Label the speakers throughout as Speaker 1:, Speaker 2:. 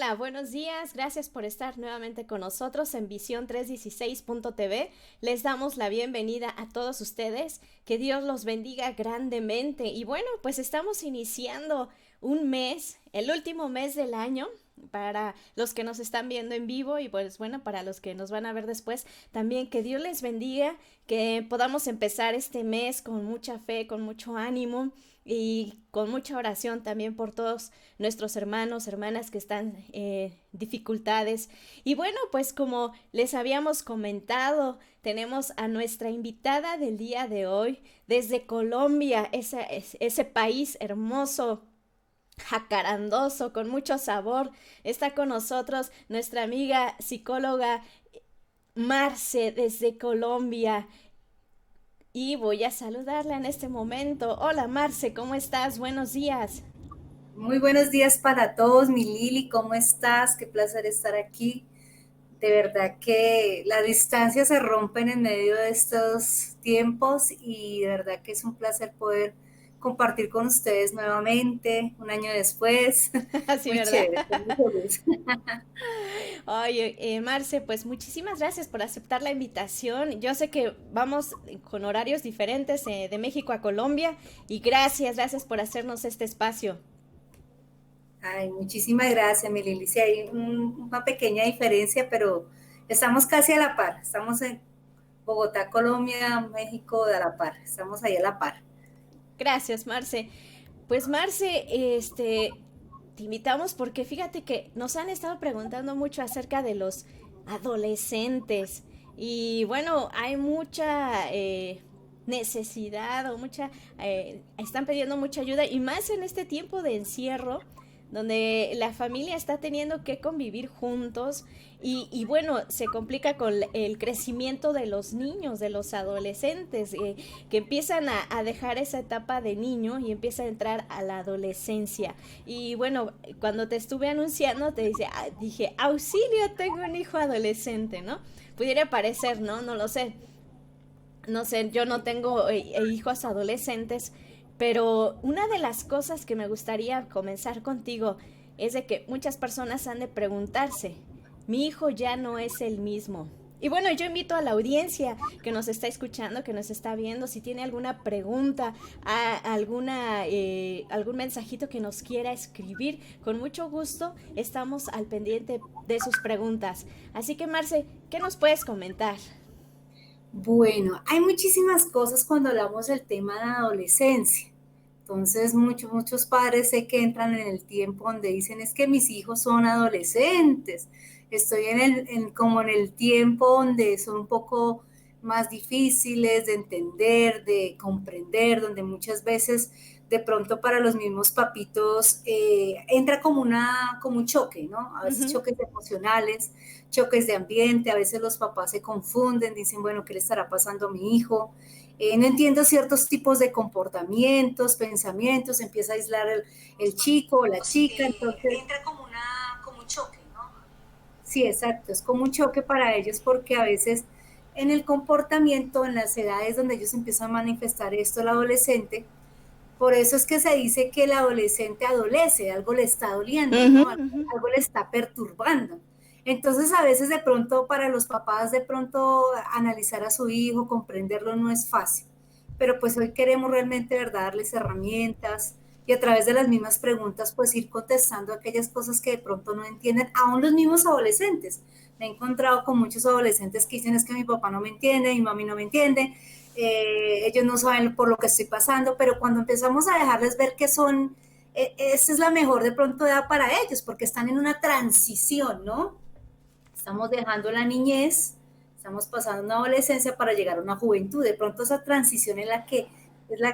Speaker 1: Hola, buenos días. Gracias por estar nuevamente con nosotros en Visión 316.tv. Les damos la bienvenida a todos ustedes. Que Dios los bendiga grandemente. Y bueno, pues estamos iniciando un mes, el último mes del año. Para los que nos están viendo en vivo y pues bueno, para los que nos van a ver después, también que Dios les bendiga, que podamos empezar este mes con mucha fe, con mucho ánimo y con mucha oración también por todos nuestros hermanos, hermanas que están dificultades. Y bueno, pues como les habíamos comentado, tenemos a nuestra invitada del día de hoy desde Colombia, ese país hermoso, jacarandoso, con mucho sabor. Está con nosotros nuestra amiga psicóloga Marce desde Colombia. Y voy a saludarla en este momento. Hola Marce, ¿cómo estás? Buenos días.
Speaker 2: Muy buenos días para todos, mi Lili, ¿cómo estás? Qué placer estar aquí. De verdad que las distancias se rompen en medio de estos tiempos y de verdad que es un placer poder compartir con ustedes nuevamente, un año después.
Speaker 1: Así,
Speaker 2: Muy
Speaker 1: ¿verdad?
Speaker 2: chévere, estoy muy feliz.
Speaker 1: Oye, Marce, pues muchísimas gracias por aceptar la invitación. Yo sé que vamos con horarios diferentes de México a Colombia y gracias por hacernos este espacio.
Speaker 2: Ay, muchísimas gracias, mi Lili. Sí, hay una pequeña diferencia, pero estamos casi a la par. Estamos en Bogotá, Colombia, México, de a la par. Estamos ahí a la par.
Speaker 1: Gracias, Marce. Pues Marce, te invitamos porque fíjate que nos han estado preguntando mucho acerca de los adolescentes y bueno, hay mucha necesidad o están pidiendo mucha ayuda y más en este tiempo de encierro donde la familia está teniendo que convivir juntos y bueno, se complica con el crecimiento de los niños, de los adolescentes, que empiezan a dejar esa etapa de niño y empieza a entrar a la adolescencia. Y bueno, cuando te estuve anunciando, dije, auxilio, tengo un hijo adolescente, ¿no? Pudiera parecer, ¿no? No lo sé. No sé, yo no tengo hijos adolescentes, pero una de las cosas que me gustaría comenzar contigo es de que muchas personas han de preguntarse, mi hijo ya no es el mismo. Y bueno, yo invito a la audiencia que nos está escuchando, que nos está viendo, si tiene alguna pregunta, algún mensajito que nos quiera escribir, con mucho gusto estamos al pendiente de sus preguntas. Así que Marce, ¿qué nos puedes comentar?
Speaker 2: Bueno, hay muchísimas cosas cuando hablamos del tema de adolescencia. Entonces, muchos padres sé que entran en el tiempo donde dicen es que mis hijos son adolescentes. Estoy como en el tiempo donde son un poco más difíciles de entender, de comprender, donde muchas veces de pronto para los mismos papitos entra como un choque, ¿no? A veces
Speaker 1: Ujú.
Speaker 2: choques emocionales, choques de ambiente, a veces los papás se confunden, dicen, bueno, ¿qué le estará pasando a mi hijo? No entiendo ciertos tipos de comportamientos, pensamientos, empieza a aislar el chico o la chica, entonces entra como un choque, ¿no? Sí, exacto, es como un choque para ellos porque a veces en el comportamiento, en las edades donde ellos empiezan a manifestar esto, el adolescente, por eso es que se dice que el adolescente adolece, algo le está doliendo,
Speaker 1: Ujú,
Speaker 2: ¿no?
Speaker 1: ujú.
Speaker 2: Algo le está perturbando. Entonces, a veces de pronto para los papás, de pronto analizar a su hijo, comprenderlo no es fácil. Pero pues hoy queremos realmente, ¿verdad?, darles herramientas y a través de las mismas preguntas, pues ir contestando aquellas cosas que de pronto no entienden, aún los mismos adolescentes. Me he encontrado con muchos adolescentes que dicen es que mi papá no me entiende, mi mami no me entiende, ellos no saben por lo que estoy pasando, pero cuando empezamos a dejarles ver que son, esa es la mejor de pronto edad para ellos, porque están en una transición, ¿no? Estamos dejando la niñez, estamos pasando una adolescencia para llegar a una juventud, de pronto esa transición es la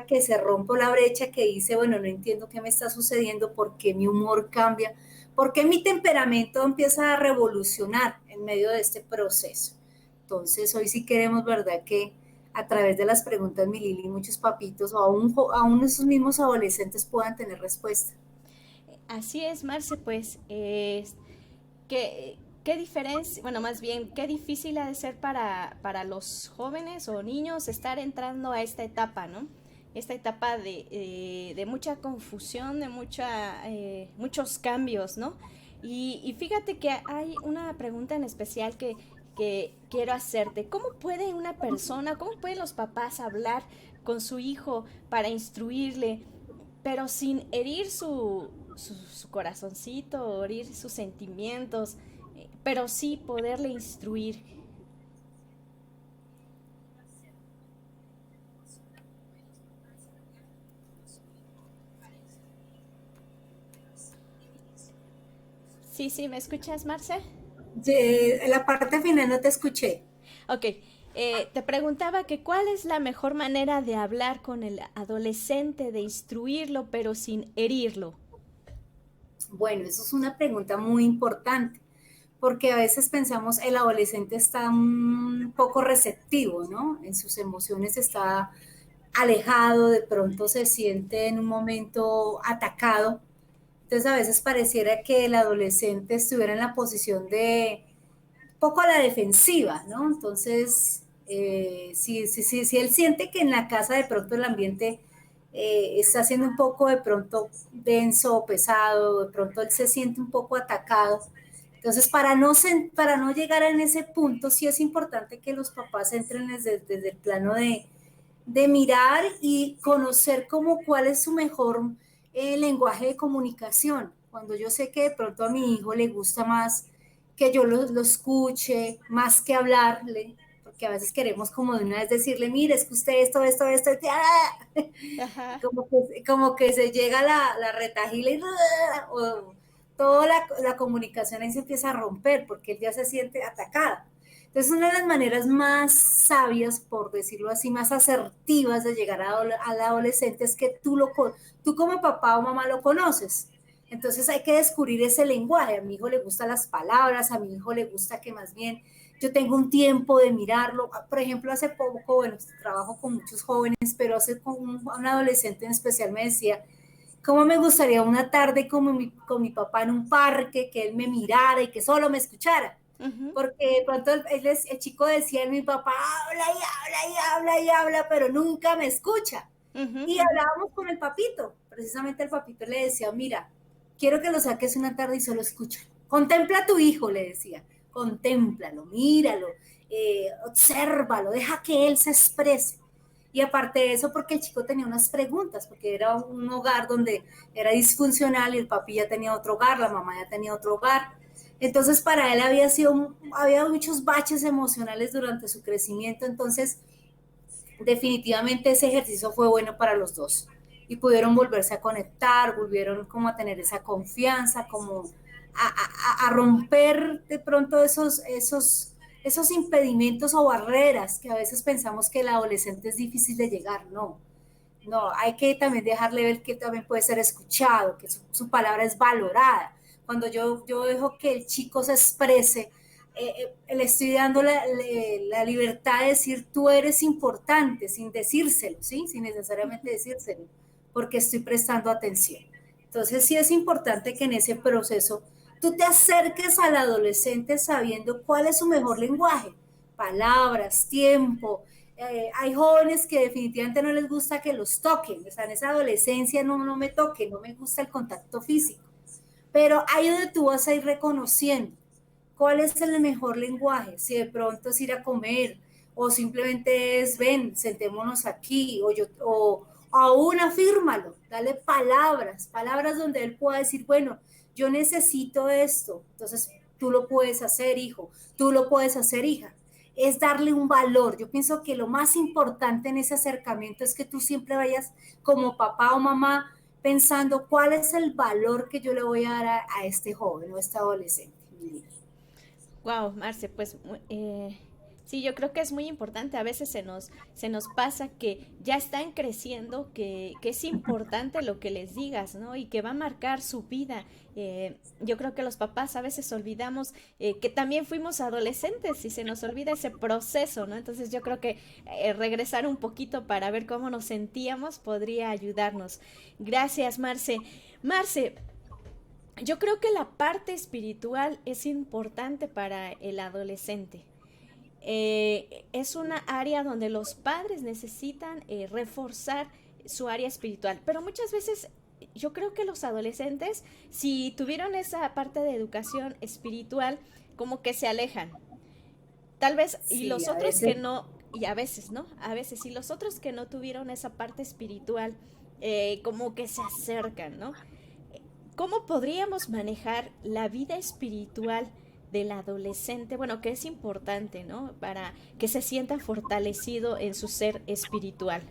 Speaker 2: que se rompe la brecha que dice, bueno, no entiendo qué me está sucediendo, por qué mi humor cambia, por qué mi temperamento empieza a revolucionar en medio de este proceso. Entonces, hoy sí queremos, ¿verdad?, que a través de las preguntas, mi Lili, muchos papitos o aún esos mismos adolescentes puedan tener respuesta.
Speaker 1: Así es, Marce, pues, qué diferencia, bueno, más bien, qué difícil ha de ser para los jóvenes o niños estar entrando a esta etapa, ¿no? Esta etapa de mucha confusión, de muchos cambios, ¿no? Y fíjate que hay una pregunta en especial que quiero hacerte. ¿Cómo puede una persona, cómo pueden los papás hablar con su hijo para instruirle, pero sin herir su corazoncito, o herir sus sentimientos, pero sí poderle instruir? Sí, sí, ¿me escuchas, Marce?
Speaker 2: La parte final no te escuché.
Speaker 1: Ok, te preguntaba que cuál es la mejor manera de hablar con el adolescente, de instruirlo, pero sin herirlo.
Speaker 2: Bueno, eso es una pregunta muy importante, porque a veces pensamos el adolescente está un poco receptivo, ¿no? En sus emociones está alejado, de pronto se siente en un momento atacado. Entonces a veces pareciera que el adolescente estuviera en la posición de poco a la defensiva, ¿no? Entonces, si él siente que en la casa de pronto el ambiente está siendo un poco de pronto denso o pesado, de pronto él se siente un poco atacado. Entonces, para no llegar en ese punto, sí es importante que los papás entren desde el plano de mirar y conocer como cuál es su mejor lenguaje de comunicación. Cuando yo sé que de pronto a mi hijo le gusta más que yo lo escuche, más que hablarle, porque a veces queremos como de una vez decirle, mire, es que usted esto, ¡ah!
Speaker 1: Ajá.
Speaker 2: Como que se llega la retajila y ¡ah! O toda la comunicación ahí se empieza a romper porque él ya se siente atacado. Entonces, una de las maneras más sabias, por decirlo así, más asertivas de llegar al adolescente es que tú como papá o mamá lo conoces. Entonces hay que descubrir ese lenguaje. A mi hijo le gustan las palabras, a mi hijo le gusta que más bien yo tengo un tiempo de mirarlo. Por ejemplo, hace poco, bueno, trabajo con muchos jóvenes, pero hace con un adolescente en especial me decía, ¿cómo me gustaría una tarde con mi papá en un parque, que él me mirara y que solo me escuchara?
Speaker 1: Ujú,
Speaker 2: Porque de pronto el chico decía, mi papá habla y habla y habla y habla, pero nunca me escucha.
Speaker 1: ujú,
Speaker 2: Y
Speaker 1: ujú,
Speaker 2: hablábamos con el papito. Precisamente el papito le decía, mira, quiero que lo saques una tarde y solo escucha. Contempla a tu hijo, le decía. Contémplalo, míralo, obsérvalo, deja que él se exprese. Y aparte de eso, porque el chico tenía unas preguntas, porque era un hogar donde era disfuncional y el papi ya tenía otro hogar, la mamá ya tenía otro hogar. Entonces, para él había muchos baches emocionales durante su crecimiento. Entonces, definitivamente ese ejercicio fue bueno para los dos y pudieron volverse a conectar, volvieron como a tener esa confianza, como a romper de pronto esos impedimentos o barreras que a veces pensamos que el adolescente es difícil de llegar, no. No, hay que también dejarle ver que también puede ser escuchado, que su palabra es valorada. Cuando yo dejo que el chico se exprese, le estoy dando la libertad de decir tú eres importante sin decírselo, ¿sí? Sin necesariamente decírselo, porque estoy prestando atención. Entonces sí es importante que en ese proceso tú te acerques al adolescente sabiendo cuál es su mejor lenguaje, palabras, tiempo. Hay jóvenes que definitivamente no les gusta que los toquen, o sea, en esa adolescencia no me toquen, no me gusta el contacto físico, pero ahí donde tú vas a ir reconociendo cuál es el mejor lenguaje, si de pronto es ir a comer o simplemente es ven, sentémonos aquí o aún afírmalo, dale palabras donde él pueda decir, bueno, yo necesito esto, entonces tú lo puedes hacer, hijo, tú lo puedes hacer, hija. Es darle un valor. Yo pienso que lo más importante en ese acercamiento es que tú siempre vayas como papá o mamá pensando cuál es el valor que yo le voy a dar a este joven o a este adolescente.
Speaker 1: wow, Marce, pues sí, yo creo que es muy importante. A veces se nos pasa que ya están creciendo, que es importante lo que les digas, ¿no? Y que va a marcar su vida. Yo creo que los papás a veces olvidamos que también fuimos adolescentes y se nos olvida ese proceso, ¿no? Entonces yo creo que regresar un poquito para ver cómo nos sentíamos podría ayudarnos. Gracias, Marce. Marce, yo creo que la parte espiritual es importante para el adolescente. Es una área donde los padres necesitan reforzar su área espiritual, pero muchas veces yo creo que los adolescentes, si tuvieron esa parte de educación espiritual, como que se alejan. Tal vez, y
Speaker 2: Sí,
Speaker 1: los
Speaker 2: a
Speaker 1: otros
Speaker 2: veces.
Speaker 1: que no, y a veces, ¿no? A veces, y los otros que no tuvieron esa parte espiritual, como que se acercan, ¿no? ¿Cómo podríamos manejar la vida espiritual del adolescente? Bueno, que es importante, ¿no? Para que se sienta fortalecido en su ser espiritual.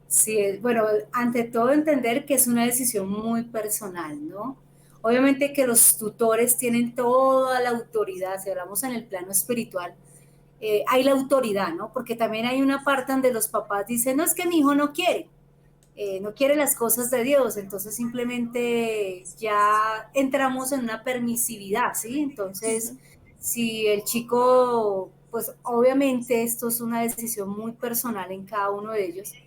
Speaker 2: Sí, bueno, ante todo entender que es una decisión muy personal, ¿no? Obviamente que los tutores tienen toda la autoridad, si hablamos en el plano espiritual, hay la autoridad, ¿no? Porque también hay una parte donde los papás dicen, no, es que mi hijo no quiere las cosas de Dios, entonces simplemente ya entramos en una permisividad, ¿sí? Entonces,
Speaker 1: Ujú.
Speaker 2: si el chico, pues obviamente esto es una decisión muy personal en cada uno de ellos,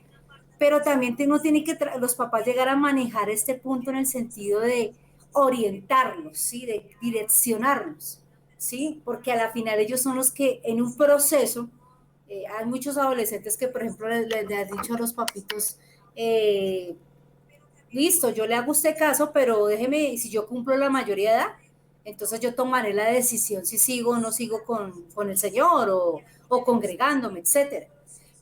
Speaker 2: pero también uno tiene que los papás llegar a manejar este punto en el sentido de orientarlos, ¿sí? De direccionarlos, ¿sí? Porque a la final ellos son los que en un proceso, hay muchos adolescentes que, por ejemplo, le han dicho a los papitos, eh, listo, yo le hago usted caso, pero déjeme, si yo cumplo la mayoría de edad, entonces yo tomaré la decisión si sigo o no sigo con el Señor o congregándome, etcétera.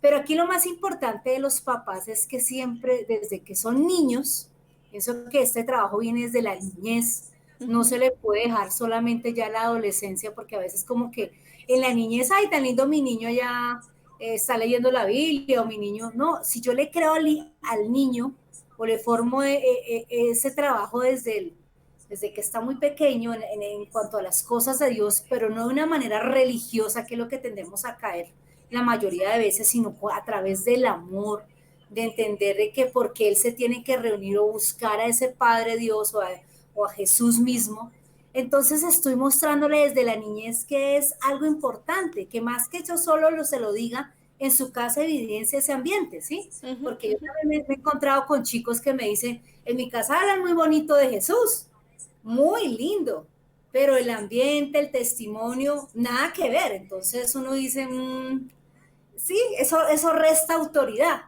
Speaker 2: Pero aquí lo más importante de los papás es que siempre, desde que son niños, pienso que este trabajo viene desde la niñez, no
Speaker 1: Ujú.
Speaker 2: se le puede dejar solamente ya la adolescencia, porque a veces como que en la niñez, ay, tan lindo mi niño ya está leyendo la Biblia, o mi niño, no, si yo le creo al niño, o le formo ese trabajo desde que está muy pequeño en cuanto a las cosas de Dios, pero no de una manera religiosa, que es lo que tendemos a caer la mayoría de veces, sino a través del amor, de entender de que porque Él se tiene que reunir o buscar a ese Padre Dios o a Jesús mismo. Entonces estoy mostrándole desde la niñez que es algo importante, que más que yo solo se lo diga, en su casa evidencia ese ambiente, ¿sí?
Speaker 1: Ujú,
Speaker 2: Porque yo
Speaker 1: ujú.
Speaker 2: también me he encontrado con chicos que me dicen, en mi casa hablan muy bonito de Jesús, muy lindo, pero el ambiente, el testimonio, nada que ver. Entonces uno dice, sí, eso resta autoridad.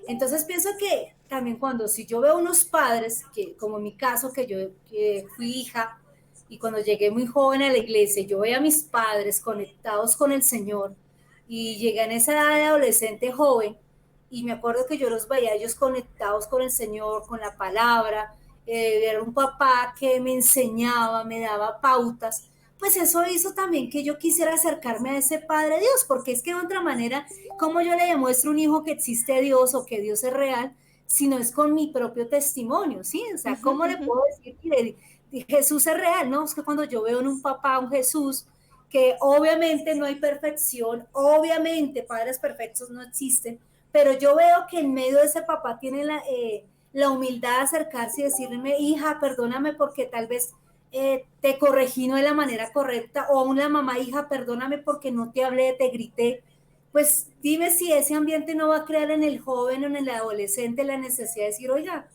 Speaker 2: Entonces pienso que también cuando si yo veo unos padres, que como en mi caso, que fui hija, y cuando llegué muy joven a la iglesia, yo veía a mis padres conectados con el Señor, y llegué en esa edad de adolescente joven, y me acuerdo que yo los veía ellos conectados con el Señor, con la palabra, era un papá que me enseñaba, me daba pautas, pues eso hizo también que yo quisiera acercarme a ese Padre Dios, porque es que de otra manera, ¿cómo yo le demuestro a un hijo que existe Dios o que Dios es real, si no es con mi propio testimonio, ¿sí? O sea,
Speaker 1: Ujú,
Speaker 2: ¿cómo le
Speaker 1: ujú.
Speaker 2: puedo decir que Jesús es real? No, es que cuando yo veo en un papá un Jesús, que obviamente no hay perfección, obviamente padres perfectos no existen, pero yo veo que en medio de ese papá tiene la humildad de acercarse y decirme, hija, perdóname porque tal vez te corregí no de la manera correcta, o una mamá, hija, perdóname porque no te hablé, te grité. Pues dime si ese ambiente no va a crear en el joven o en el adolescente la necesidad de decir, oiga,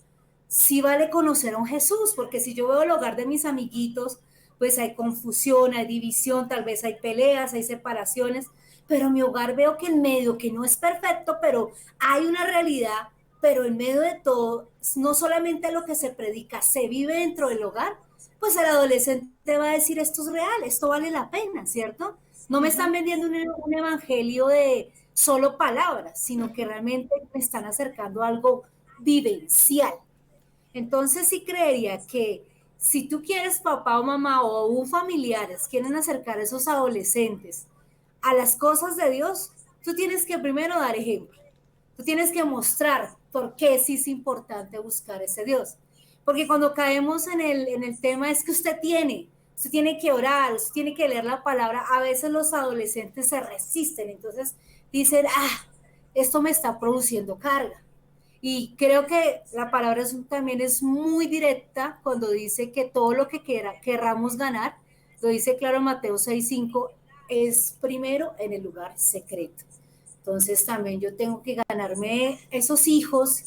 Speaker 2: sí vale conocer a un Jesús, porque si yo veo el hogar de mis amiguitos, pues hay confusión, hay división, tal vez hay peleas, hay separaciones, pero en mi hogar veo que en medio, que no es perfecto, pero hay una realidad, pero en medio de todo, no solamente lo que se predica, se vive dentro del hogar, pues el adolescente va a decir, esto es real, esto vale la pena, ¿cierto? No me están
Speaker 1: Ujú,
Speaker 2: vendiendo un evangelio de solo palabras, sino que realmente me están acercando a algo vivencial. Entonces sí creería que si tú quieres papá o mamá o un familiares quieren acercar a esos adolescentes a las cosas de Dios, tú tienes que primero dar ejemplo. Tú tienes que mostrar por qué sí es importante buscar ese Dios. Porque cuando caemos en el tema es que usted tiene que orar, usted tiene que leer la palabra. A veces los adolescentes se resisten, entonces dicen, esto me está produciendo carga. Y creo que la palabra también es muy directa cuando dice que todo lo que querramos ganar, lo dice claro Mateo 6:5, es primero en el lugar secreto. Entonces también yo tengo que ganarme esos hijos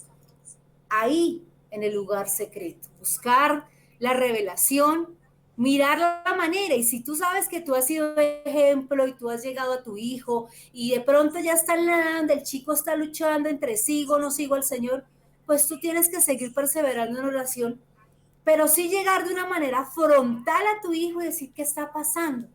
Speaker 2: ahí en el lugar secreto, buscar la revelación, mirar la manera. Y si tú sabes que tú has sido ejemplo y tú has llegado a tu hijo y de pronto ya está en la edad donde el chico está luchando entre sigo o no sigo al Señor, pues tú tienes que seguir perseverando en oración, pero sí llegar de una manera frontal a tu hijo y decir qué está pasando.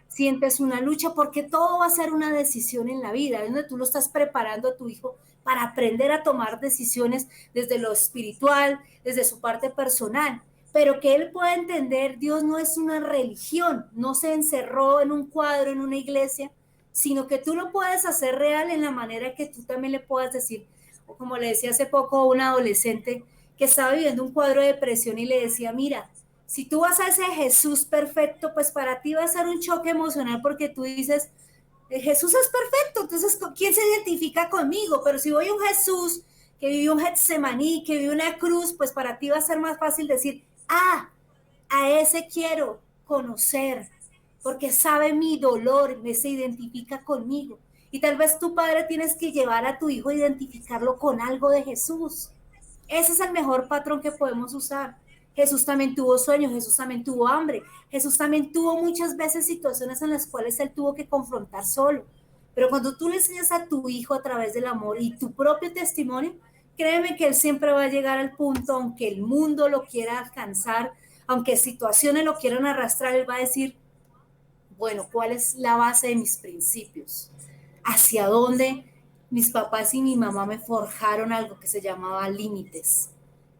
Speaker 2: Sientes una lucha, porque todo va a ser una decisión en la vida, donde tú lo estás preparando a tu hijo para aprender a tomar decisiones desde lo espiritual, desde su parte personal, pero que él pueda entender, Dios no es una religión, no se encerró en un cuadro, en una iglesia, sino que tú lo puedes hacer real en la manera que tú también le puedas decir, o como le decía hace poco a un adolescente que estaba viviendo un cuadro de depresión y le decía, mira, si tú vas a ese Jesús perfecto, pues para ti va a ser un choque emocional porque tú dices, Jesús es perfecto, entonces ¿quién se identifica conmigo? Pero si voy a un Jesús que vivió un Getsemaní, que vivió una cruz, pues para ti va a ser más fácil decir, a ese quiero conocer, porque sabe mi dolor, me se identifica conmigo. Y tal vez tu padre tienes que llevar a tu hijo a identificarlo con algo de Jesús. Ese es el mejor patrón que podemos usar. Jesús también tuvo sueños, Jesús también tuvo hambre, Jesús también tuvo muchas veces situaciones en las cuales él tuvo que confrontar solo. Pero cuando tú le enseñas a tu hijo a través del amor y tu propio testimonio, créeme que él siempre va a llegar al punto, aunque el mundo lo quiera alcanzar, aunque situaciones lo quieran arrastrar, él va a decir, bueno, ¿cuál es la base de mis principios? ¿Hacia dónde mis papás y mi mamá me forjaron algo que se llamaba límites?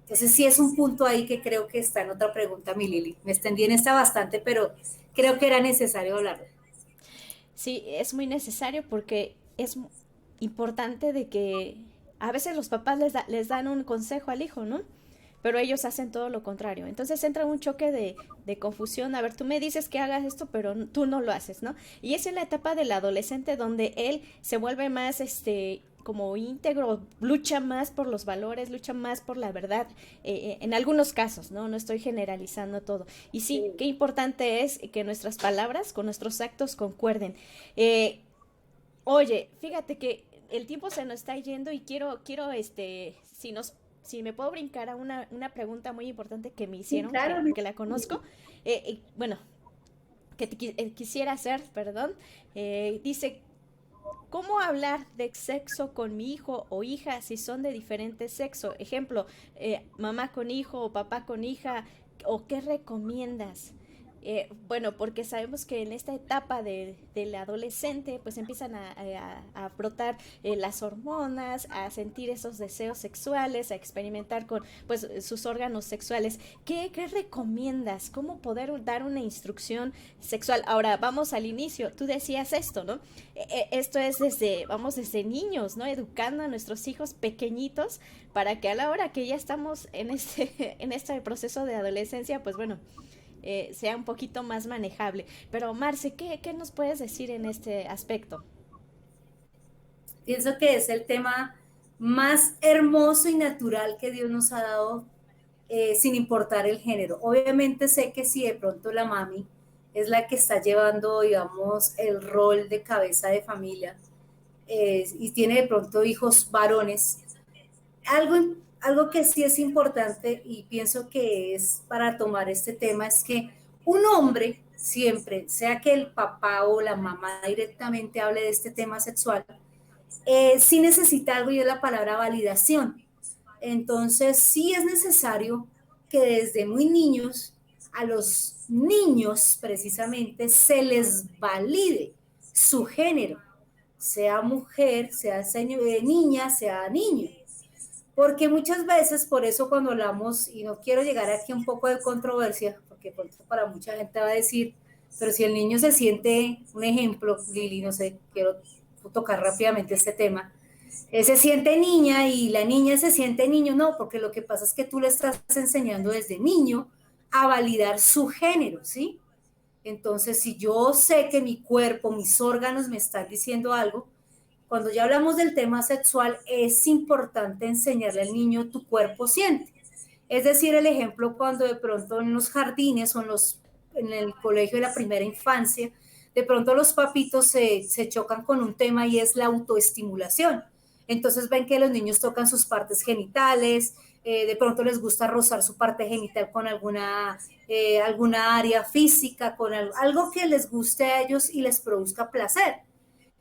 Speaker 2: Entonces sí es un punto ahí que creo que está en otra pregunta, mi Lili. Me extendí en esta bastante, pero creo que era necesario hablarlo.
Speaker 1: Sí, es muy necesario porque es importante de que a veces los papás les dan un consejo al hijo, ¿no? Pero ellos hacen todo lo contrario. Entonces entra un choque de confusión. A ver, tú me dices que hagas esto, pero tú no lo haces, ¿no? Y es en la etapa del adolescente donde él se vuelve más, como íntegro, lucha más por los valores, lucha más por la verdad, en algunos casos, ¿no? No estoy generalizando todo. Y sí, qué importante es que nuestras palabras con nuestros actos concuerden. Eh, Oye, fíjate que el tiempo se nos está yendo y quiero, si me puedo brincar a una pregunta muy importante que me
Speaker 2: Sí,
Speaker 1: hicieron,
Speaker 2: claro.
Speaker 1: que la conozco, bueno, que quisiera hacer, perdón, dice, ¿cómo hablar de sexo con mi hijo o hija si son de diferente sexo? Ejemplo, mamá con hijo o papá con hija, ¿o qué recomiendas? Bueno, porque sabemos que en esta etapa del adolescente pues empiezan a brotar las hormonas, a sentir esos deseos sexuales, a experimentar con pues sus órganos sexuales. ¿Qué recomiendas? ¿Cómo poder dar una instrucción sexual? Ahora, vamos al inicio. Tú decías esto, ¿no? Esto es vamos desde niños, ¿no? Educando a nuestros hijos pequeñitos para que a la hora que ya estamos en este proceso de adolescencia, pues bueno, sea un poquito más manejable. Pero Marce, ¿qué nos puedes decir en este aspecto?
Speaker 2: Pienso que es el tema más hermoso y natural que Dios nos ha dado, sin importar el género. Obviamente sé que si de pronto la mami es la que está llevando, digamos, el rol de cabeza de familia, y tiene de pronto hijos varones, algo que sí es importante y pienso que es para tomar este tema es que un hombre siempre, sea que el papá o la mamá directamente hable de este tema sexual, sí necesita algo y es la palabra validación. Entonces sí es necesario que desde muy niños a los niños precisamente se les valide su género, sea mujer, sea niña, sea niño. Porque muchas veces, por eso cuando hablamos, y no quiero llegar aquí a un poco de controversia, porque para mucha gente va a decir, pero si el niño se siente, un ejemplo, Lili, no sé, quiero tocar rápidamente este tema, se siente niña y la niña se siente niño, no, porque lo que pasa es que tú le estás enseñando desde niño a validar su género, ¿sí? Entonces, si yo sé que mi cuerpo, mis órganos me están diciendo algo, cuando ya hablamos del tema sexual, es importante enseñarle al niño tu cuerpo siente. Es decir, el ejemplo cuando de pronto en los jardines o en el colegio de la primera infancia, de pronto los papitos se chocan con un tema y es la autoestimulación. Entonces ven que los niños tocan sus partes genitales, de pronto les gusta rozar su parte genital con alguna área física, con algo que les guste a ellos y les produzca placer.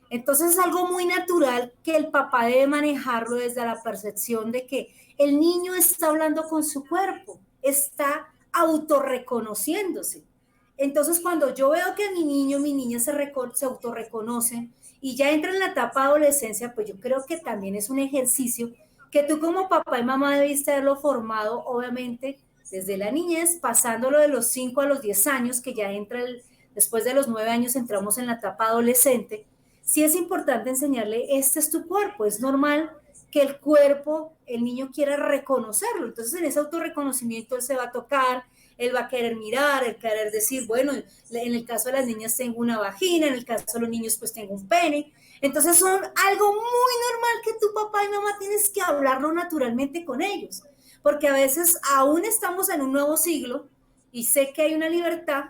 Speaker 2: Entonces es algo muy natural que el papá debe manejarlo desde la percepción de que el niño está hablando con su cuerpo, está autorreconociéndose. Entonces cuando yo veo que mi niño, mi niña se autorreconocen y ya entra en la etapa de adolescencia, pues yo creo que también es un ejercicio que tú como papá y mamá debiste haberlo formado, obviamente, desde la niñez, pasándolo de los 5 a los 10 años, que ya entra después de los 9 años entramos en la etapa adolescente. Sí es importante enseñarle, este es tu cuerpo, es normal que el cuerpo, el niño quiera reconocerlo. Entonces en ese autorreconocimiento él se va a tocar, él va a querer mirar, él querer decir, bueno, en el caso de las niñas tengo una vagina, en el caso de los niños pues tengo un pene. Entonces son algo muy normal que tu papá y mamá tienes que hablarlo naturalmente con ellos. Porque a veces aún estamos en un nuevo siglo y sé que hay una libertad,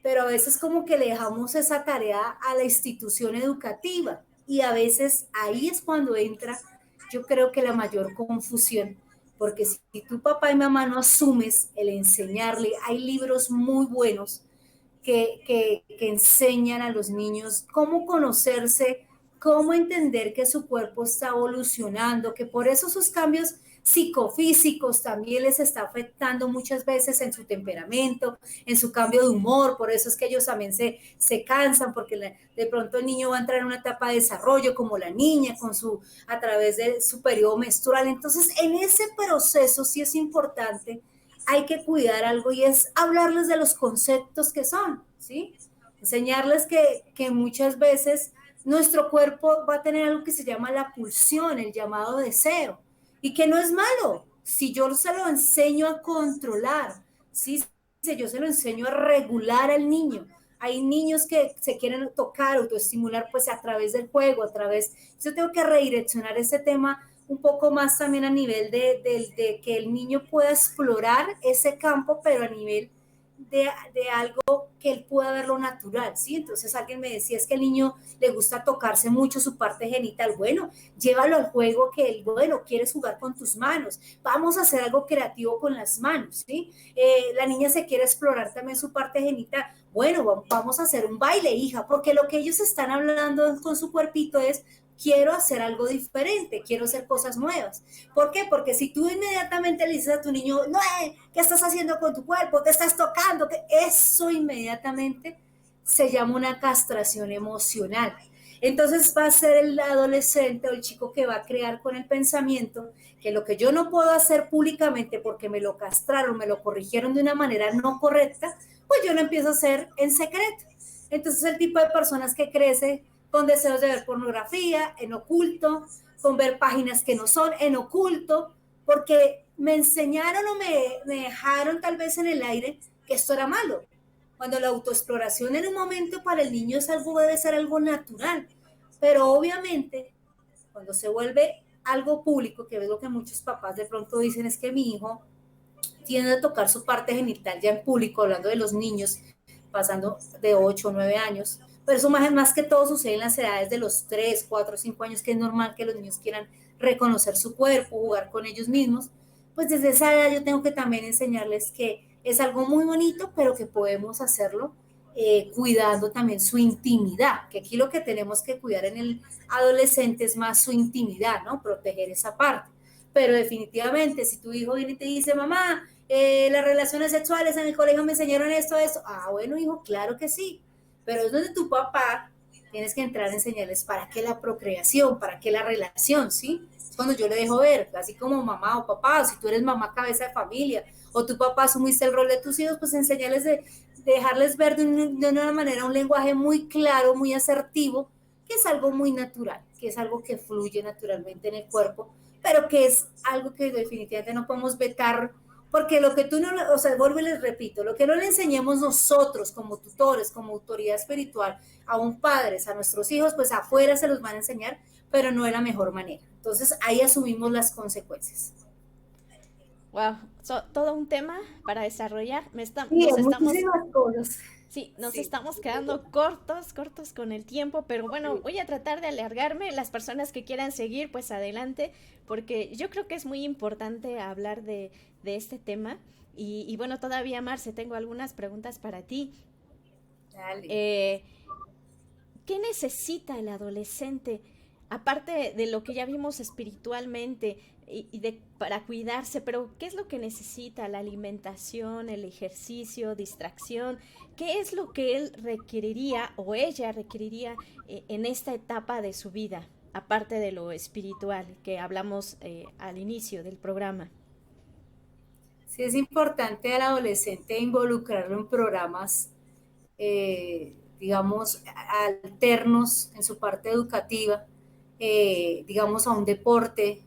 Speaker 2: pero a veces como que le dejamos esa tarea a la institución educativa y a veces ahí es cuando entra, yo creo que la mayor confusión, porque si tu papá y mamá no asumes el enseñarle, hay libros muy buenos que enseñan a los niños cómo conocerse, cómo entender que su cuerpo está evolucionando, que por eso sus cambios psicofísicos también les está afectando muchas veces en su temperamento, en su cambio de humor, por eso es que ellos también se cansan, porque de pronto el niño va a entrar en una etapa de desarrollo como la niña, a través de su periodo menstrual. Entonces, en ese proceso sí es importante, hay que cuidar algo y es hablarles de los conceptos que son, ¿sí? Enseñarles que muchas veces nuestro cuerpo va a tener algo que se llama la pulsión, el llamado deseo, y que no es malo si yo se lo enseño a controlar, ¿sí? Si yo se lo enseño a regular al niño. Hay niños que se quieren tocar, autoestimular, pues a través del juego, yo tengo que redireccionar ese tema un poco más también a nivel de que el niño pueda explorar ese campo, pero a nivel de algo que él pueda verlo natural, ¿sí? Entonces alguien me decía, es que el niño le gusta tocarse mucho su parte genital. Bueno, llévalo al juego que él, bueno, quieres jugar con tus manos. Vamos a hacer algo creativo con las manos, ¿sí? La niña se quiere explorar también su parte genital. Bueno, vamos a hacer un baile, hija, porque lo que ellos están hablando con su cuerpito es, quiero hacer algo diferente, quiero hacer cosas nuevas. ¿Por qué? Porque si tú inmediatamente le dices a tu niño, no, ¿qué estás haciendo con tu cuerpo? ¿Te estás tocando? Eso inmediatamente se llama una castración emocional. Entonces va a ser el adolescente o el chico que va a crear con el pensamiento que lo que yo no puedo hacer públicamente porque me lo castraron, me lo corrigieron de una manera no correcta, pues yo lo empiezo a hacer en secreto. Entonces el tipo de personas que crece con deseos de ver pornografía, en oculto, con ver páginas que no son, en oculto, porque me enseñaron o me dejaron tal vez en el aire que esto era malo. Cuando la autoexploración en un momento para el niño es algo, debe ser algo natural, pero obviamente cuando se vuelve algo público, que es lo que muchos papás de pronto dicen, es que mi hijo tiende a tocar su parte genital ya en público, hablando de los niños, pasando de 8 o 9 años, pero eso más que todo sucede en las edades de los 3 4 5 años, que es normal que los niños quieran reconocer su cuerpo, jugar con ellos mismos, pues desde esa edad yo tengo que también enseñarles que es algo muy bonito, pero que podemos hacerlo cuidando también su intimidad, que aquí lo que tenemos que cuidar en el adolescente es más su intimidad, ¿no? Proteger esa parte. Pero definitivamente, si tu hijo viene y te dice, mamá, las relaciones sexuales en el colegio me enseñaron esto, bueno, hijo, claro que sí, pero es donde tu papá tienes que entrar a enseñarles para qué la procreación, para qué la relación, ¿sí? Es cuando yo le dejo ver, así como mamá o papá, o si tú eres mamá cabeza de familia, o tu papá asumiste el rol de tus hijos, pues enseñarles dejarles ver de una manera un lenguaje muy claro, muy asertivo, que es algo muy natural, que es algo que fluye naturalmente en el cuerpo, pero que es algo que definitivamente no podemos vetar, porque lo que tú no, o sea, vuelvo y les repito, lo que no le enseñemos nosotros como tutores, como autoridad espiritual, aún padres, a nuestros hijos, pues afuera se los van a enseñar, pero no de la mejor manera. Entonces ahí asumimos las consecuencias.
Speaker 1: Wow, todo un tema para desarrollar.
Speaker 2: Sí,
Speaker 1: Nos
Speaker 2: hay
Speaker 1: estamos,
Speaker 2: muchísimas cosas.
Speaker 1: sí, nos
Speaker 2: Sí.
Speaker 1: estamos quedando cortos, cortos con el tiempo, pero bueno,
Speaker 2: Sí.
Speaker 1: voy a tratar de alargarme. Las personas que quieran seguir, pues adelante, porque yo creo que es muy importante hablar de este tema. Y bueno, todavía, Marce, tengo algunas preguntas para ti.
Speaker 2: Dale.
Speaker 1: Eh, ¿qué necesita el adolescente? Aparte de lo que ya vimos espiritualmente para cuidarse, pero ¿qué es lo que necesita? La alimentación, el ejercicio, distracción. ¿Qué es lo que él requeriría o ella requeriría en esta etapa de su vida? Aparte de lo espiritual que hablamos al inicio del programa.
Speaker 2: Sí es importante al adolescente involucrarlo en programas, digamos, alternos en su parte educativa, digamos, a un deporte,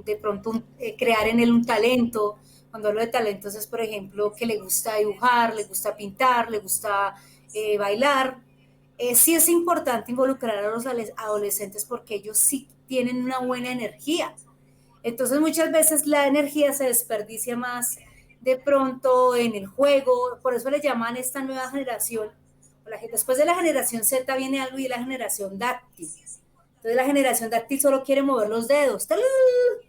Speaker 2: de pronto crear en él un talento. Cuando hablo de talentos es, por ejemplo, que le gusta dibujar, le gusta pintar, le gusta bailar. Sí es importante involucrar a los adolescentes porque ellos sí tienen una buena energía. Entonces muchas veces la energía se desperdicia más de pronto en el juego, por eso le llaman esta nueva generación. Después de la generación Z viene algo y la generación dáctil. Entonces la generación dáctil solo quiere mover los dedos,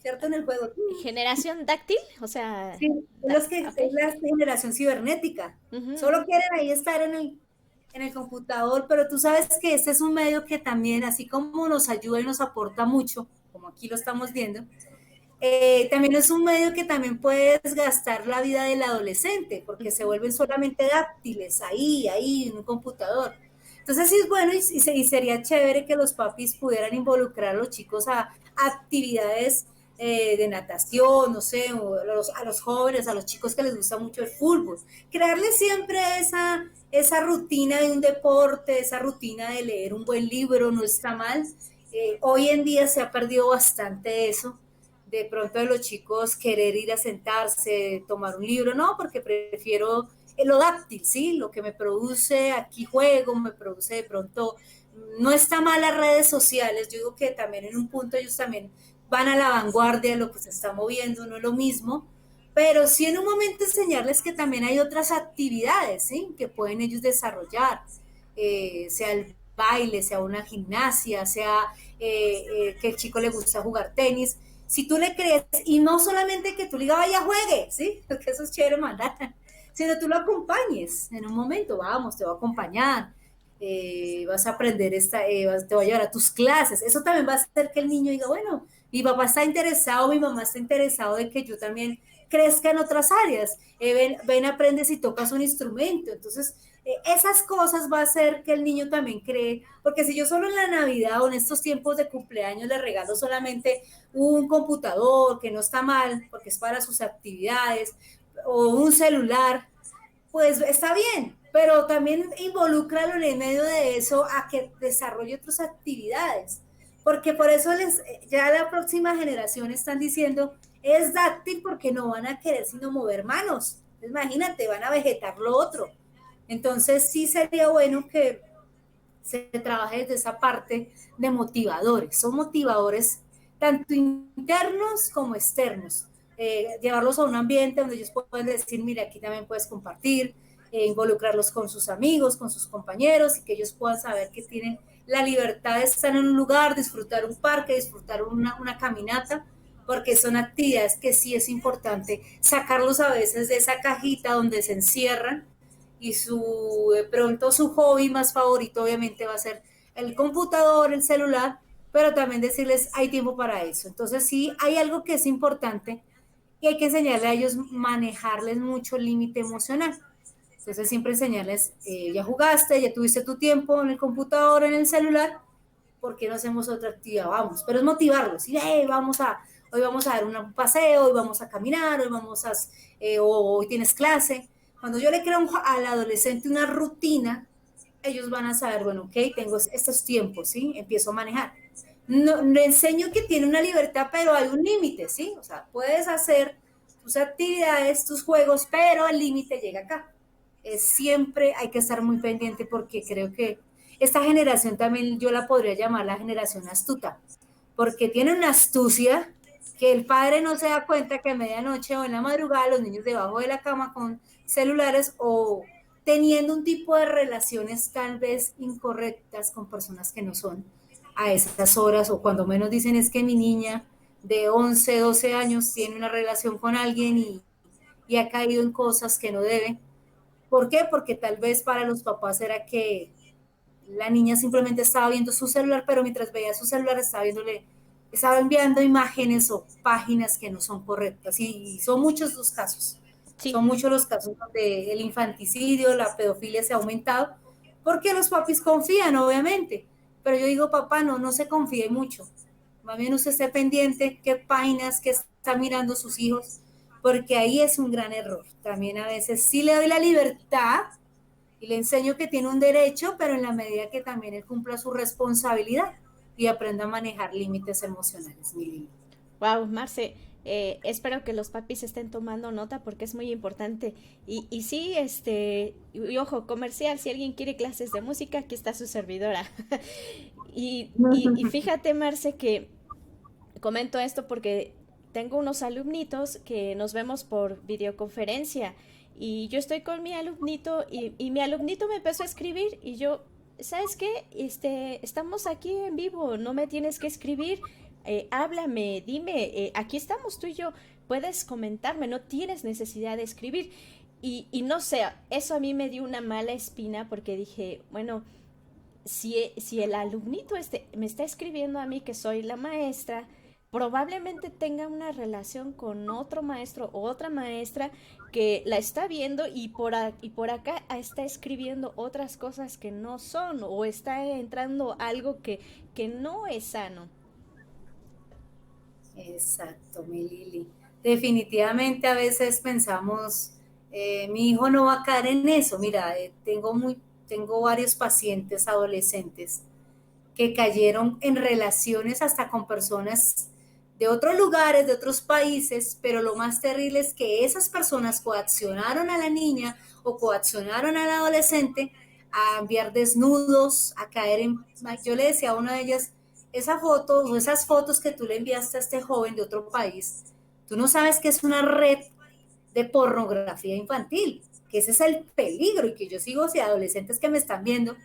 Speaker 2: ¿cierto? En el juego.
Speaker 1: ¿Generación dáctil? O sea,
Speaker 2: Sí,
Speaker 1: ok.
Speaker 2: es la generación cibernética.
Speaker 1: Ujú,
Speaker 2: Solo
Speaker 1: ujú.
Speaker 2: quieren ahí estar en el computador, pero tú sabes que este es un medio que también, así como nos ayuda y nos aporta mucho, como aquí lo estamos viendo, también es un medio que también puede desgastar la vida del adolescente, porque se
Speaker 1: Ujú.
Speaker 2: vuelven solamente dáctiles, ahí, en un computador. Entonces sí es bueno y sería chévere que los papis pudieran involucrar a los chicos a actividades de natación, no sé, o a los jóvenes, a los chicos que les gusta mucho el fútbol. Crearles siempre esa rutina de un deporte, esa rutina de leer un buen libro, no está mal. Hoy en día se ha perdido bastante eso de pronto de los chicos querer ir a sentarse, tomar un libro, no, porque prefiero lo dáctil, ¿sí? Lo que me produce aquí juego, me produce de pronto, no está mal las redes sociales, yo digo que también en un punto ellos también van a la vanguardia de lo que se está moviendo, no es lo mismo, pero sí en un momento enseñarles que también hay otras actividades, ¿sí? Que pueden ellos desarrollar, sea el baile, sea una gimnasia, sea que el chico le gusta jugar tenis, si tú le crees, y no solamente que tú le digas, vaya, juegue, ¿sí? Porque eso es chévere mandar, sino tú lo acompañes en un momento, vamos, te voy a acompañar, vas a aprender te voy a llevar a tus clases, eso también va a hacer que el niño diga, bueno, mi papá está interesado, mi mamá está interesado de que yo también crezca en otras áreas, ven, aprendes y tocas un instrumento, entonces esas cosas va a hacer que el niño también cree, porque si yo solo en la Navidad o en estos tiempos de cumpleaños le regalo solamente un computador, que no está mal, porque es para sus actividades, o un celular, pues está bien, pero también involúcralo en el medio de eso a que desarrolle otras actividades, porque por eso ya la próxima generación están diciendo, es dáctil porque no van a querer sino mover manos, imagínate, van a vegetar lo otro. Entonces sí sería bueno que se trabaje desde esa parte de motivadores. Son motivadores tanto internos como externos. Llevarlos a un ambiente donde ellos puedan decir, mira, aquí también puedes compartir, involucrarlos con sus amigos, con sus compañeros y que ellos puedan saber que tienen la libertad de estar en un lugar, disfrutar un parque, disfrutar una caminata, porque son actividades que sí es importante sacarlos a veces de esa cajita donde se encierran y de pronto su hobby más favorito obviamente va a ser el computador, el celular, pero también decirles hay tiempo para eso. Entonces sí hay algo que es importante y hay que enseñarle a ellos manejarles mucho el límite emocional. Entonces siempre enseñarles, ya jugaste, ya tuviste tu tiempo en el computador, en el celular, ¿por qué no hacemos otra actividad? Vamos, pero es motivarlos, y hoy vamos a dar un paseo, hoy vamos a caminar, o hoy tienes clase. Cuando yo le creo al adolescente una rutina, ellos van a saber, bueno, ok, tengo estos tiempos, ¿sí? Empiezo a manejar. No, le enseño que tiene una libertad, pero hay un límite, ¿sí? O sea, puedes hacer tus actividades, tus juegos, pero el límite llega acá. Siempre hay que estar muy pendiente porque creo que esta generación también yo la podría llamar la generación astuta, porque tiene una astucia que el padre no se da cuenta que a medianoche o en la madrugada los niños debajo de la cama con celulares o teniendo un tipo de relaciones tal vez incorrectas con personas que no son a esas horas o cuando menos dicen es que mi niña de 11 12 años tiene una relación con alguien y ha caído en cosas que no debe. ¿Por qué? Porque tal vez para los papás era que la niña simplemente estaba viendo su celular, pero mientras veía su celular estaba enviando imágenes o páginas que no son correctas. Y son muchos los casos.
Speaker 1: Sí.
Speaker 2: Son muchos los casos donde el infanticidio, la pedofilia se ha aumentado, porque los papis confían, obviamente. Pero yo digo, papá, no se confíe mucho. Más bien usted esté pendiente qué páginas que está mirando sus hijos, porque ahí es un gran error. También a veces sí le doy la libertad y le enseño que tiene un derecho, pero en la medida que también él cumpla su responsabilidad y aprenda a manejar límites emocionales, mi niño.
Speaker 1: Wow, Marce, espero que los papis estén tomando nota porque es muy importante. Y sí, y ojo, comercial, si alguien quiere clases de música, aquí está su servidora. Y fíjate, Marce, que comento esto porque tengo unos alumnitos que nos vemos por videoconferencia y yo estoy con mi alumnito y mi alumnito me empezó a escribir y yo, ¿sabes qué? Estamos aquí en vivo, no me tienes que escribir, háblame, dime, aquí estamos tú y yo, puedes comentarme, no tienes necesidad de escribir. Y no sé, eso a mí me dio una mala espina porque dije, bueno, si el alumnito me está escribiendo a mí que soy la maestra, probablemente tenga una relación con otro maestro o otra maestra que la está viendo y por acá está escribiendo otras cosas que no son o está entrando algo que no es sano.
Speaker 2: Exacto, mi Lili. Definitivamente a veces pensamos, mi hijo no va a caer en eso. Mira, tengo varios pacientes adolescentes que cayeron en relaciones hasta con personas de otros lugares, de otros países, pero lo más terrible es que esas personas coaccionaron a la niña o coaccionaron al adolescente a enviar desnudos, a caer en... Yo le decía a una de ellas, esa foto o esas fotos que tú le enviaste a este joven de otro país, tú no sabes que es una red de pornografía infantil, que ese es el peligro y que yo sigo, si adolescentes que me están viendo,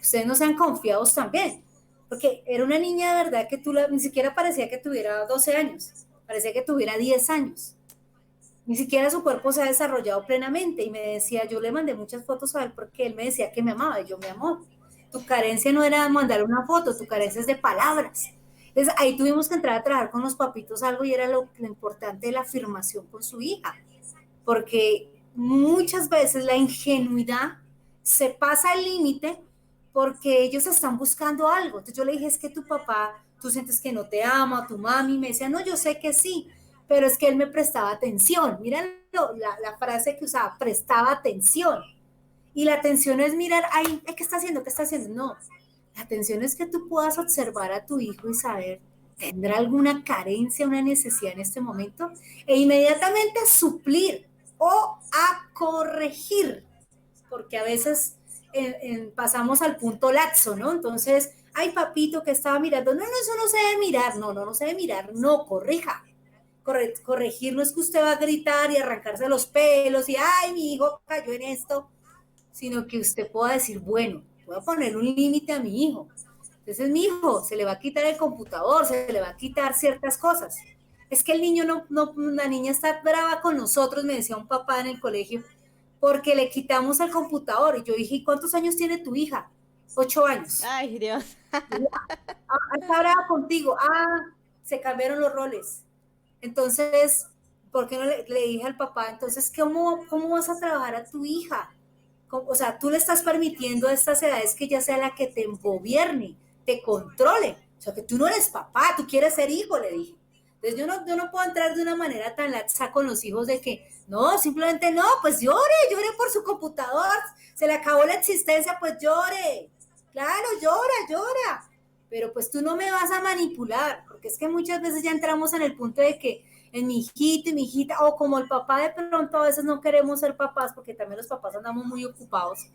Speaker 2: ustedes no sean confiados también, porque era una niña de verdad que ni siquiera parecía que tuviera 12 años, parecía que tuviera 10 años, ni siquiera su cuerpo se ha desarrollado plenamente y me decía, yo le mandé muchas fotos a él porque él me decía que me amaba y yo me amó. Tu carencia no era mandar una foto, tu carencia es de palabras. Entonces ahí tuvimos que entrar a trabajar con los papitos algo y era lo importante de la afirmación con su hija, porque muchas veces la ingenuidad se pasa el límite porque ellos están buscando algo. Entonces yo le dije, es que tu papá, tú sientes que no te ama, tu mami, me decía, no, yo sé que sí, pero es que él me prestaba atención. Miren la frase que usaba, prestaba atención. Y la atención es mirar, ay, ¿qué está haciendo? ¿Qué está haciendo? No, la atención es que tú puedas observar a tu hijo y saber, ¿tendrá alguna carencia, una necesidad en este momento? E inmediatamente suplir o a corregir, porque a veces pasamos al punto laxo, ¿no? Entonces, ay, papito, que estaba mirando, no, eso no se debe mirar, no se debe mirar, no, corrija. Corregir no es que usted va a gritar y arrancarse los pelos y, ay, mi hijo cayó en esto, sino que usted pueda decir, bueno, voy a poner un límite a mi hijo. Entonces mi hijo se le va a quitar el computador, se le va a quitar ciertas cosas. Es que el niño la niña está brava con nosotros, me decía un papá en el colegio, porque le quitamos el computador. Y yo dije, ¿y cuántos años tiene tu hija? 8 años.
Speaker 1: Ay, Dios.
Speaker 2: Está brava contigo. Se cambiaron los roles. Entonces, ¿por qué no le dije al papá? Entonces, ¿cómo vas a trabajar a tu hija? O sea, tú le estás permitiendo a estas edades que ella sea la que te gobierne, te controle. O sea, que tú no eres papá, tú quieres ser hijo, le dije. Entonces yo no puedo entrar de una manera tan laxa con los hijos de que, no, simplemente no, pues llore por su computador, se le acabó la existencia, pues llore. Claro, llora. Pero pues tú no me vas a manipular, porque es que muchas veces ya entramos en el punto de que en mi hijito y mi hijita, o como el papá de pronto a veces no queremos ser papás, porque también los papás andamos muy ocupados.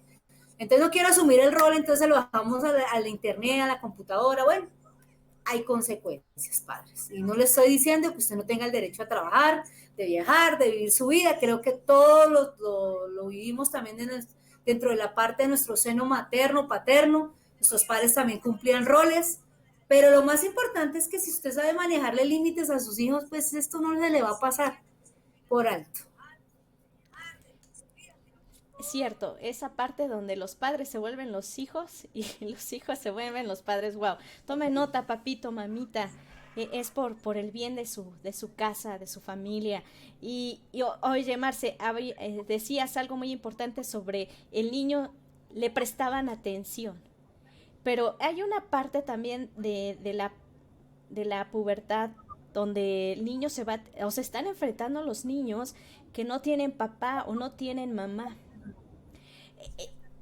Speaker 2: Entonces no quiero asumir el rol, entonces lo bajamos a la internet, a la computadora, bueno, hay consecuencias, padres. Y no le estoy diciendo que usted no tenga el derecho a trabajar, de viajar, de vivir su vida, creo que todos lo vivimos también dentro de la parte de nuestro seno materno, paterno, nuestros padres también cumplían roles, pero lo más importante es que si usted sabe manejarle límites a sus hijos, pues esto no se le va a pasar por alto.
Speaker 1: cierto, esa parte donde los padres se vuelven los hijos y los hijos se vuelven los padres, wow. Tome nota, papito, mamita. Es por el bien de su casa, de su familia. Oye, Marce, decías algo muy importante sobre el niño, le prestaban atención. Pero hay una parte también de la pubertad donde el niño se va, o se están enfrentando los niños que no tienen papá o no tienen mamá.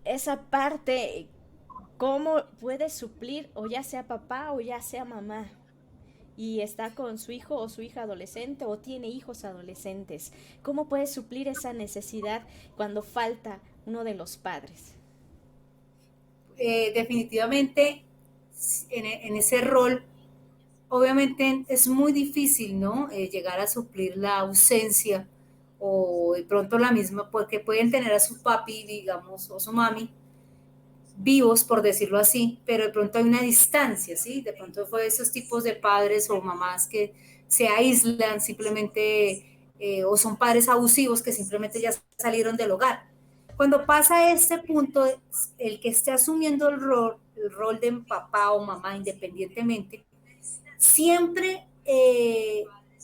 Speaker 1: Esa parte, ¿cómo puede suplir o ya sea papá o ya sea mamá? Y está con su hijo o su hija adolescente o tiene hijos adolescentes. ¿Cómo puede suplir esa necesidad cuando falta uno de los padres?
Speaker 2: Definitivamente en ese rol, obviamente es muy difícil, ¿no? Llegar a suplir la ausencia o de pronto la misma, porque pueden tener a su papi, digamos, o su mami vivos, por decirlo así, pero de pronto hay una distancia, ¿sí? De pronto fue esos tipos de padres o mamás que se aíslan simplemente o son padres abusivos que simplemente ya salieron del hogar. Cuando pasa este punto, el que esté asumiendo el rol de papá o mamá independientemente, siempre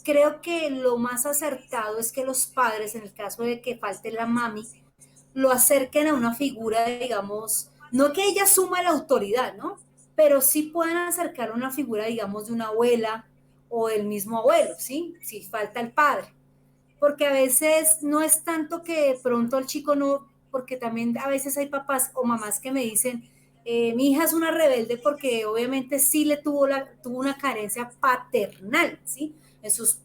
Speaker 2: creo que lo más acertado es que los padres, en el caso de que falte la mami, lo acerquen a una figura, digamos, no que ella asuma la autoridad, ¿no? Pero sí pueden acercar a una figura, digamos, de una abuela o el mismo abuelo, ¿sí? Si falta el padre. Porque a veces no es tanto que de pronto el chico no, porque también a veces hay papás o mamás que me dicen, mi hija es una rebelde porque obviamente sí tuvo una carencia paternal, ¿sí? En sus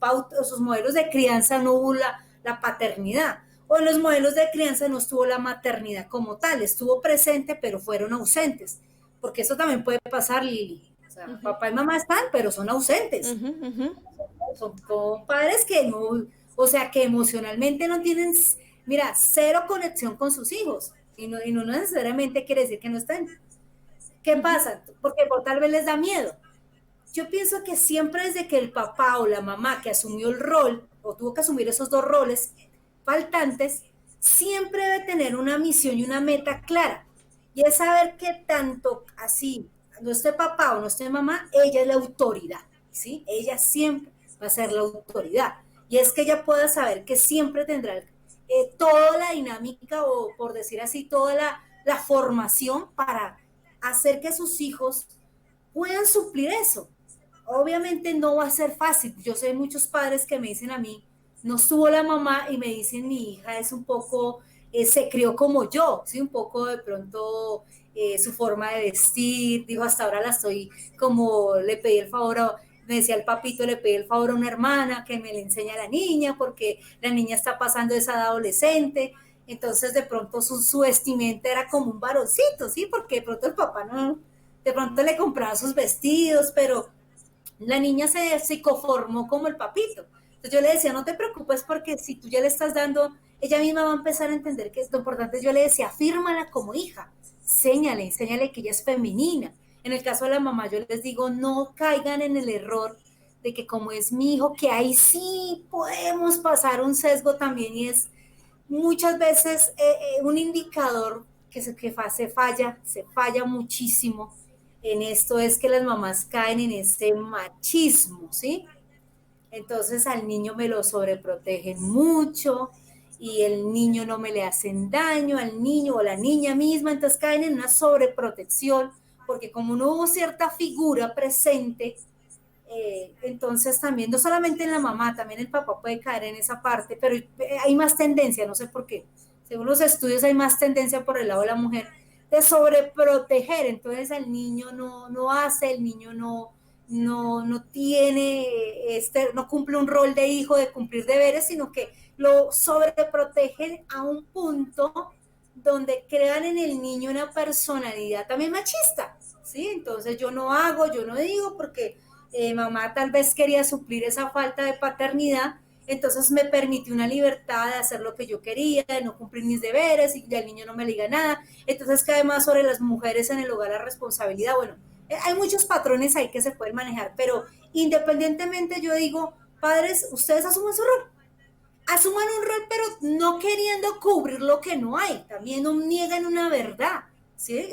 Speaker 2: modelos de crianza no hubo la paternidad, o en los modelos de crianza no estuvo la maternidad como tal, estuvo presente pero fueron ausentes, porque eso también puede pasar, Lili. O
Speaker 1: Uh
Speaker 2: sea,
Speaker 1: -huh.
Speaker 2: papá y mamá están, pero son ausentes.
Speaker 1: Uh -huh, uh -huh.
Speaker 2: Son padres que no, o sea, que emocionalmente no tienen, mira, cero conexión con sus hijos. Y no necesariamente quiere decir que no estén. ¿Qué
Speaker 1: Uh -huh.
Speaker 2: pasa? Porque por tal vez les da miedo. Yo pienso que siempre desde que el papá o la mamá que asumió el rol, o tuvo que asumir esos dos roles faltantes, siempre debe tener una misión y una meta clara. Y es saber que tanto así, no esté papá o no esté mamá, ella es la autoridad, ¿sí? Ella siempre va a ser la autoridad. Y es que ella pueda saber que siempre tendrá toda la dinámica o, por decir así, toda la formación para hacer que sus hijos puedan suplir eso. Obviamente no va a ser fácil. Yo sé muchos padres que me dicen a mí, no estuvo la mamá y me dicen mi hija es un poco, se crió como yo, ¿sí? Un poco de pronto su forma de vestir, digo, hasta ahora la estoy como, le pedí el favor me decía el papito, le pedí el favor a una hermana que me le enseña a la niña porque la niña está pasando esa edad adolescente, entonces de pronto su vestimenta era como un varoncito, ¿sí? Porque de pronto el papá no, de pronto le compraba sus vestidos, pero la niña se psicoformó como el papito. Entonces yo le decía, no te preocupes porque si tú ya le estás dando, ella misma va a empezar a entender que es lo importante. Yo le decía, afírmala como hija, enséñale que ella es femenina. En el caso de la mamá, yo les digo, no caigan en el error de que como es mi hijo, que ahí sí podemos pasar un sesgo también y es muchas veces un indicador se falla muchísimo en esto es que las mamás caen en ese machismo, ¿sí? Entonces al niño me lo sobreprotegen mucho y el niño no me le hacen daño al niño o la niña misma, entonces caen en una sobreprotección porque como no hubo cierta figura presente, entonces también, no solamente en la mamá, también el papá puede caer en esa parte, pero hay más tendencia, no sé por qué, según los estudios hay más tendencia por el lado de la mujer, de sobreproteger, entonces el niño no hace, el niño no tiene, no cumple un rol de hijo, de cumplir deberes, sino que lo sobreprotegen a un punto donde crean en el niño una personalidad también machista, ¿sí? Entonces yo no hago, yo no digo, porque mamá tal vez quería suplir esa falta de paternidad, entonces me permitió una libertad de hacer lo que yo quería, de no cumplir mis deberes y el niño no me diga nada, entonces cae más sobre las mujeres en el hogar la responsabilidad, bueno, hay muchos patrones ahí que se pueden manejar, pero independientemente yo digo, padres, ustedes asumen su rol, asuman un rol, pero no queriendo cubrir lo que no hay, también no niegan una verdad, ¿sí?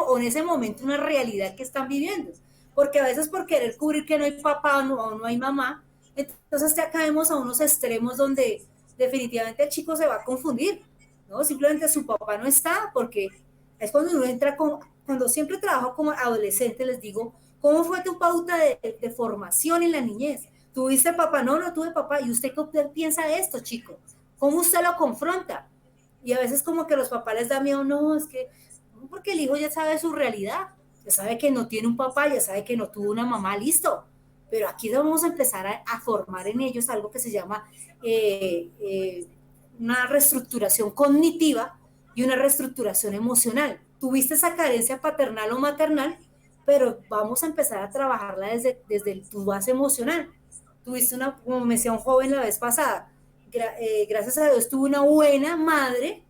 Speaker 2: O en ese momento una realidad que están viviendo, porque a veces por querer cubrir que no hay papá o no hay mamá, entonces ya caemos a unos extremos donde definitivamente el chico se va a confundir, ¿no? Simplemente su papá no está, porque es cuando uno entra cuando siempre trabajo como adolescente, les digo, ¿cómo fue tu pauta de formación en la niñez? ¿Tuviste papá? No, no tuve papá. ¿Y usted qué piensa de esto, chico? ¿Cómo usted lo confronta? Y a veces como que los papás les da miedo, no, es que, no, porque el hijo ya sabe su realidad, ya sabe que no tiene un papá, ya sabe que no tuvo una mamá, listo. Pero aquí vamos a empezar a formar en ellos algo que se llama una reestructuración cognitiva y una reestructuración emocional. Tuviste esa carencia paternal o maternal, pero vamos a empezar a trabajarla desde tu base emocional. Tuviste una, como me decía un joven la vez pasada, gracias a Dios tuve una buena madre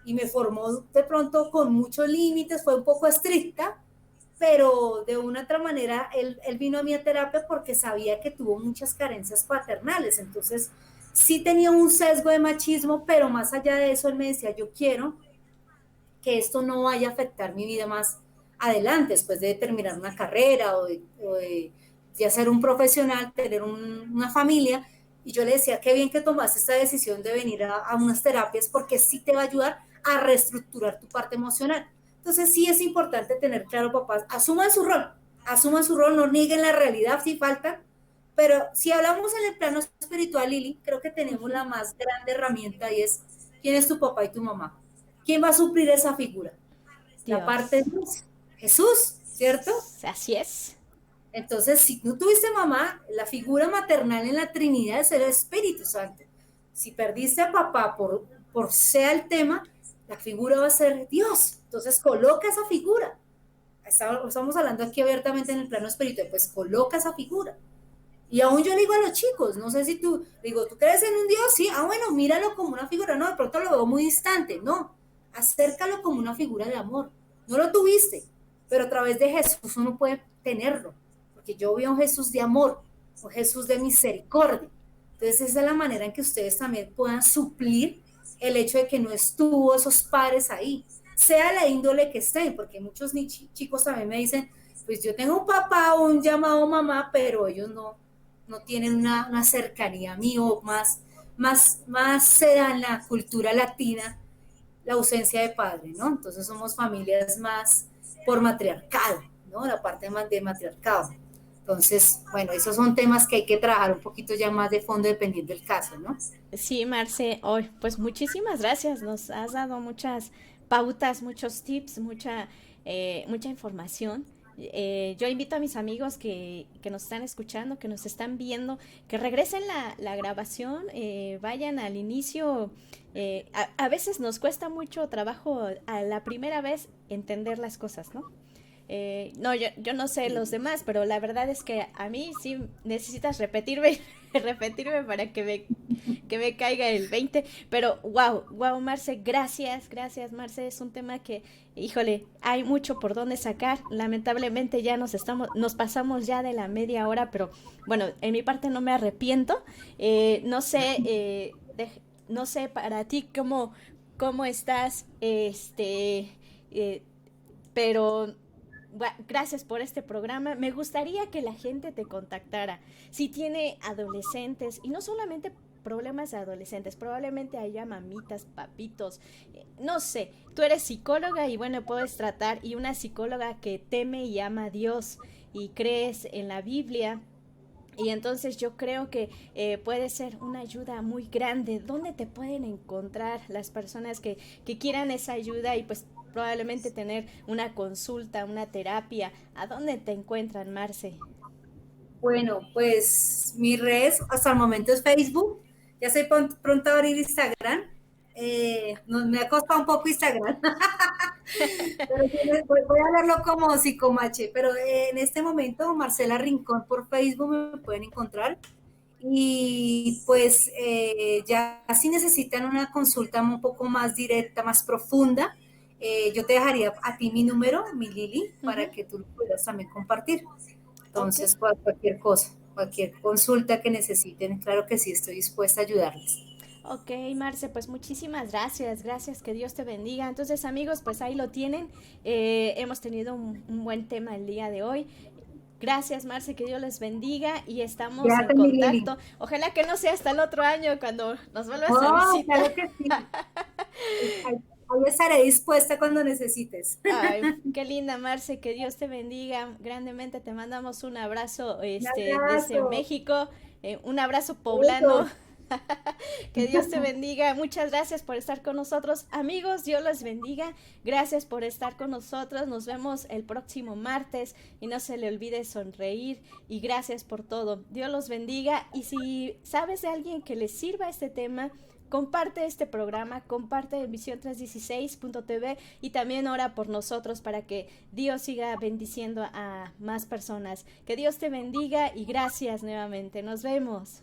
Speaker 2: y me formó de pronto con muchos límites, fue un poco estricta, pero de una otra manera él vino a mi terapia porque sabía que tuvo muchas carencias paternales, entonces sí tenía un sesgo de machismo, pero más allá de eso él me decía, yo quiero que esto no vaya a afectar mi vida más adelante, después de terminar una carrera o de ser un profesional, tener una familia. Y yo le decía, qué bien que tomaste esta decisión de venir a unas terapias porque sí te va a ayudar a reestructurar tu parte emocional. Entonces sí es importante tener claro, papás, asuman su rol, no nieguen la realidad si falta, pero si hablamos en el plano espiritual, Lili, creo que tenemos la más grande herramienta y es, ¿quién es tu papá y tu mamá? ¿Quién va a suplir esa figura? La parte de
Speaker 1: Dios.
Speaker 2: Dios, Jesús, ¿cierto?
Speaker 1: Así es.
Speaker 2: Entonces, si no tuviste mamá, la figura maternal en la Trinidad es el Espíritu Santo. Si perdiste a papá por sea el tema, la figura va a ser Dios. Entonces, coloca esa figura. Estamos hablando aquí abiertamente en el plano espiritual, pues coloca esa figura. Y aún yo le digo a los chicos, no sé si tú, digo, ¿tú crees en un Dios? Sí, bueno, míralo como una figura, no, de pronto lo veo muy distante, no, acércalo como una figura de amor. No lo tuviste, pero a través de Jesús uno puede tenerlo, porque yo veo un Jesús de amor, un Jesús de misericordia. Entonces esa es la manera en que ustedes también puedan suplir el hecho de que no estuvo esos padres ahí, sea la índole que estén, porque muchos chicos también me dicen, pues yo tengo un papá o un llamado mamá, pero ellos no tienen una cercanía a mí o más se da en la cultura latina la ausencia de padre, ¿no? Entonces somos familias más por matriarcado, ¿no? La parte más de matriarcado. Entonces, bueno, esos son temas que hay que trabajar un poquito ya más de fondo dependiendo del caso, ¿no?
Speaker 1: Sí, Marce, hoy, pues muchísimas gracias. Nos has dado muchas pautas, muchos tips, mucha información. Yo invito a mis amigos que nos están escuchando, que nos están viendo, que regresen la grabación, vayan al inicio. A veces nos cuesta mucho trabajo a la primera vez entender las cosas, ¿no? No, yo no sé los demás, pero la verdad es que a mí sí necesitas repetirme, repetirme para que me caiga el 20. Pero wow, wow, Marce, gracias, gracias, Marce. Es un tema que, híjole, hay mucho por donde sacar. Lamentablemente ya nos pasamos ya de la media hora, pero bueno, en mi parte no me arrepiento. No sé, no sé para ti cómo estás, pero gracias por este programa. Me gustaría que la gente te contactara. Si tiene adolescentes, y no solamente problemas de adolescentes, probablemente haya mamitas, papitos, no sé, tú eres psicóloga y bueno, puedes tratar, y una psicóloga que teme y ama a Dios y crees en la Biblia. Y entonces yo creo que puede ser una ayuda muy grande. ¿Dónde te pueden encontrar las personas que quieran esa ayuda y pues probablemente tener una consulta, una terapia? ¿A dónde te encuentran, Marce?
Speaker 2: Bueno, pues mi red hasta el momento es Facebook. Ya estoy pronto a abrir Instagram. Me ha costado un poco Instagram, pero voy a verlo como psicomache. Pero en este momento, Marcela Rincón por Facebook me pueden encontrar. Y pues ya si necesitan una consulta un poco más directa, más profunda, yo te dejaría a ti mi número, mi Lili,
Speaker 1: Uh
Speaker 2: para
Speaker 1: -huh.
Speaker 2: que tú lo puedas también compartir.
Speaker 1: Ok,
Speaker 2: Entonces, cualquier cosa. cualquier consulta que necesiten, claro que sí, estoy dispuesta a ayudarles.
Speaker 1: Ok, Marce, pues muchísimas gracias, gracias, que Dios te bendiga. Entonces, amigos, pues ahí lo tienen. Hemos tenido un buen tema el día de hoy. Gracias, Marce, que Dios les bendiga y estamos en
Speaker 2: Gracias, mi Lili.
Speaker 1: contacto. Ojalá que no sea hasta el otro año cuando nos vuelvas a
Speaker 2: Oh,
Speaker 1: visitar.
Speaker 2: claro que sí. Ahí estaré dispuesta cuando necesites.
Speaker 1: Ay, qué linda, Marce, que Dios te bendiga grandemente. Te mandamos un abrazo,
Speaker 2: Un
Speaker 1: desde
Speaker 2: abrazo.
Speaker 1: México, un abrazo poblano.
Speaker 2: Besos.
Speaker 1: Que Dios te bendiga. Muchas gracias por estar con nosotros. Amigos, Dios los bendiga. Gracias por estar con nosotros. Nos vemos el próximo martes y no se le olvide sonreír y gracias por todo. Dios los bendiga y si sabes de alguien que les sirva este tema, comparte este programa, comparte visión316.tv y también ora por nosotros para que Dios siga bendiciendo a más personas. Que Dios te bendiga y gracias nuevamente. Nos vemos.